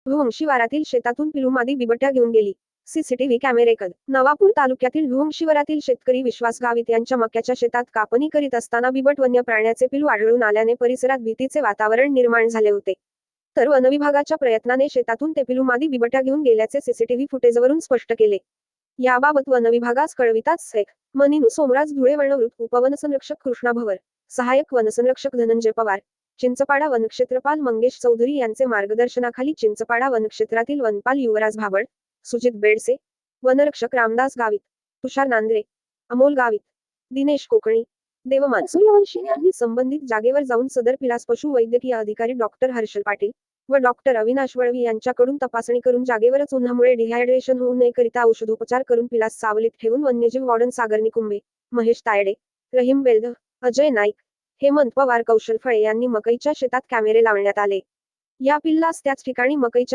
भुवंग शिवारातील शेतातून पिलूमादी बिबट्या घेऊन गेली. सीसीटीव्ही कॅमेरे कैद. नवापूर तालुक्यातील भुवंग शिवारातील शेतकरी विश्वास गावित यांच्या मक्याच्या शेतात कापणी करीत असताना बिबट वन्य प्राण्याचे पिलू आढळून आल्याने परिसरात भीतीचे वातावरण निर्माण झाले होते. तर वनविभागाच्या प्रयत्नाने शेतातून ते पिलूमादी बिबट्या घेऊन गेल्याचे सीसीटीव्ही फुटेजवरून स्पष्ट केले. याबाबत वनविभागास कळविताच शेख मनीनू सोमराज धुळे वनवृत्त उपवनसंरक्षक कृष्णा भवर, सहाय्यक वनसंरक्षक धनंजय पवार, चिंचपाडा वनक्षेत्रपाल मंगेश चौधरी यांचे मार्गदर्शनाखाली चिंचपाडा वनक्षेत्रातील वनपाल युवराज भाबड, सुजित बेडसे, वनरक्षक रामदास गावित, तुषार नांद्रे, अमोल गावित, दिनेश कोकणी, देवमान सूर्यवंशी यांनी संबंधित जागेवर जाऊन सदर पिलास पशु वैद्यकीय अधिकारी डॉक्टर हर्षल पाटील व डॉक्टर अविनाश वळवी यांच्याकडून तपासणी करून जागेवरच उन्हामुळे डिहायड्रेशन होऊ नये करिता औषधोपचार करून पिलास सावलीत ठेवून वन्यजीव वॉर्डन सागर निकुंबे, महेश तायडे, रहीम बेल्द, अजय नाईक, हेमंत पवार, कौशल फळे यांनी मकईच्या शेतात कॅमेरे लावण्यात आले. या पिल्लास त्याच ठिकाणी मकईच्या